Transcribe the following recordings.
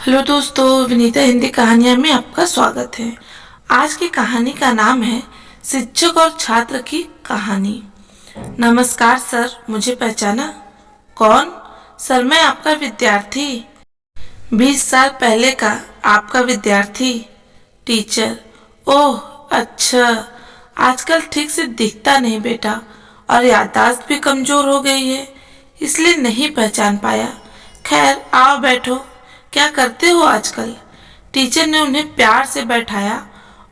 Hello दोस्तों, विनीता हिंदी कहानियाँ में आपका स्वागत है। आज की कहानी का नाम है शिक्षक और छात्र की कहानी। नमस्कार सर, मुझे पहचाना? कौन? सर, मैं आपका विद्यार्थी। 20 साल पहले का आपका विद्यार्थी। टीचर: ओह अच्छा, आजकल ठीक से दिखता नहीं बेटा, और याददाश्त भी कमजोर हो गई है, इसलिए नहीं पहचान पाया। खैर, आओ बैठो। क्या करते हो आजकल? टीचर ने उन्हें प्यार से बैठाया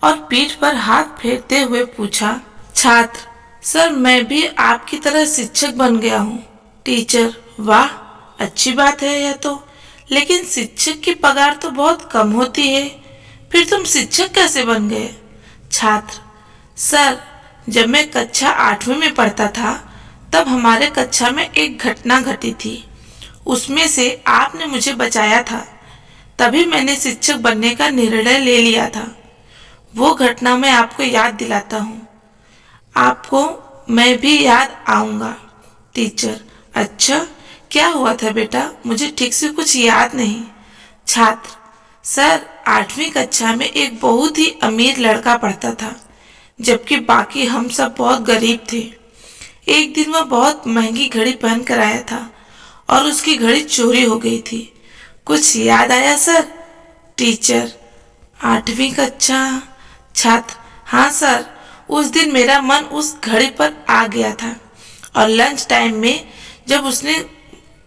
और पीठ पर हाथ फेरते हुए पूछा। छात्र: सर, मैं भी आपकी तरह शिक्षक बन गया हूँ। टीचर: वाह, अच्छी बात है यह तो, लेकिन शिक्षक की पगार तो बहुत कम होती है, फिर तुम शिक्षक कैसे बन गए? छात्र: सर, जब मैं कक्षा 8वीं में पढ़ता था, तब हमारे कक्षा में एक घटना घटी थी। उसमें से आपने मुझे बचाया था, तभी मैंने शिक्षक बनने का निर्णय ले लिया था। वो घटना मैं आपको याद दिलाता हूँ। आपको मैं भी याद आऊंगा। टीचर: अच्छा, क्या हुआ था बेटा? मुझे ठीक से कुछ याद नहीं। छात्र: सर, 8वीं कक्षा में एक बहुत ही अमीर लड़का पढ़ता था, जबकि बाकी हम सब बहुत गरीब थे। एक दिन वह बहुत महंगी घड़ी पहन कर आया था और उसकी घड़ी चोरी हो गई थी। कुछ याद आया सर? टीचर: 8वीं कक्षा। छात्र: हाँ सर, उस दिन मेरा मन उस घड़ी पर आ गया था, और लंच टाइम में जब उसने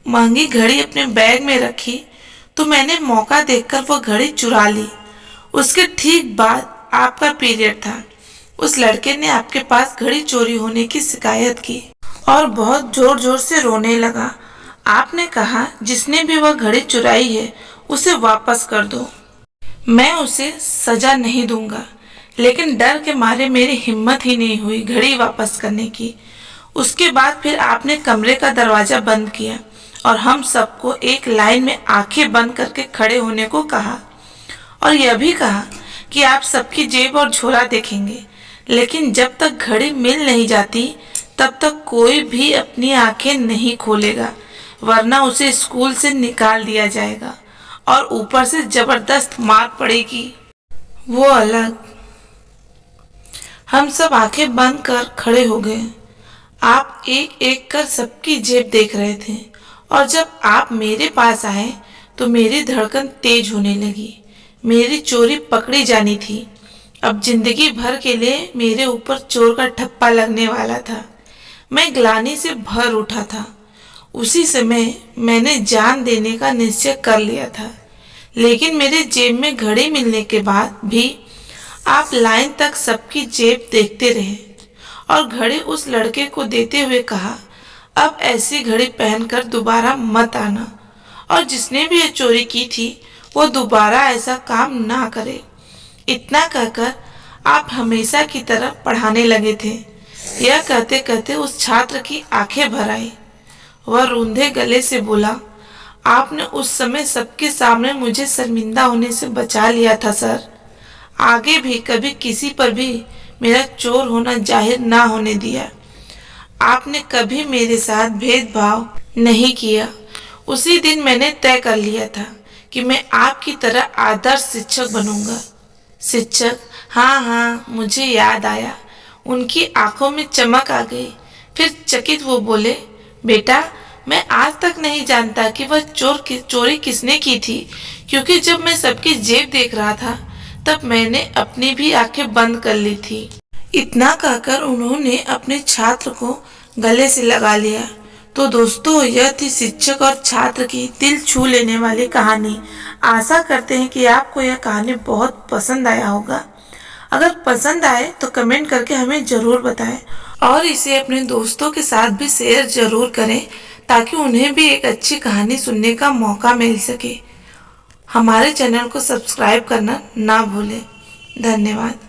महंगी घड़ी अपने बैग में रखी, तो मैंने मौका देखकर वह घड़ी चुरा ली। उसके ठीक बाद आपका पीरियड था। उस लड़के ने आपके पास घड़ी चोरी होने की शिकायत की और बहुत जोर जोर से रोने लगा। आपने कहा, जिसने भी वह घड़ी चुराई है उसे वापस कर दो। मैं उसे सजा नहीं दूंगा, लेकिन डर के मारे मेरी हिम्मत ही नहीं हुई घड़ी वापस करने की। उसके बाद फिर आपने कमरे का दरवाजा बंद किया और हम सबको एक लाइन में आंखें बंद करके खड़े होने को कहा, और यह भी कहा कि आप सबकी जेब और झोला देखेंगे, लेकिन जब तक घड़ी मिल नहीं जाती तब तक कोई भी अपनी आंखें नहीं खोलेगा, वरना उसे स्कूल से निकाल दिया जाएगा और ऊपर से जबरदस्त मार पड़ेगी। वो अलग। हम सब आंखें बंद कर खड़े हो गए। आप एक एक कर सबकी जेब देख रहे थे, और जब आप मेरे पास आए तो मेरी धड़कन तेज होने लगी। मेरी चोरी पकड़ी जानी थी। अब जिंदगी भर के लिए मेरे ऊपर चोर का ठप्पा लगने वाला था। मैं ग्लानि से भर उठा था। उसी समय मैंने जान देने का निश्चय कर लिया था, लेकिन मेरे जेब में घड़ी मिलने के बाद भी आप लाइन तक सबकी जेब देखते रहे और घड़ी उस लड़के को देते हुए कहा, अब ऐसी घड़ी पहनकर दोबारा मत आना, और जिसने भी ये चोरी की थी वो दोबारा ऐसा काम ना करे। इतना कहकर आप हमेशा की तरह पढ़ाने लगे थे। यह कहते कहते उस छात्र की आंखें भर आई। वह रूंधे गले से बोला, आपने उस समय सबके सामने मुझे शर्मिंदा होने से बचा लिया था सर। आगे भी कभी किसी पर भी मेरा चोर होना जाहिर ना होने दिया। आपने कभी मेरे साथ भेदभाव नहीं किया। उसी दिन मैंने तय कर लिया था कि मैं आपकी तरह आदर्श शिक्षक बनूंगा। शिक्षक? हाँ हाँ, मुझे याद आया। उनकी आंखों में चमक आ गई। फिर चकित वो बोले, बेटा, मैं आज तक नहीं जानता कि वह चोरी किसने की थी, क्योंकि जब मैं सबकी जेब देख रहा था तब मैंने अपनी भी आंखें बंद कर ली थी। इतना कहकर उन्होंने अपने छात्र को गले से लगा लिया। तो दोस्तों, यह थी शिक्षक और छात्र की दिल छू लेने वाली कहानी। आशा करते हैं कि आपको यह कहानी बहुत पसंद आया होगा। अगर पसंद आए तो कमेंट करके हमें जरूर बताएं, और इसे अपने दोस्तों के साथ भी शेयर जरूर करें, ताकि उन्हें भी एक अच्छी कहानी सुनने का मौका मिल सके। हमारे चैनल को सब्सक्राइब करना ना भूलें। धन्यवाद।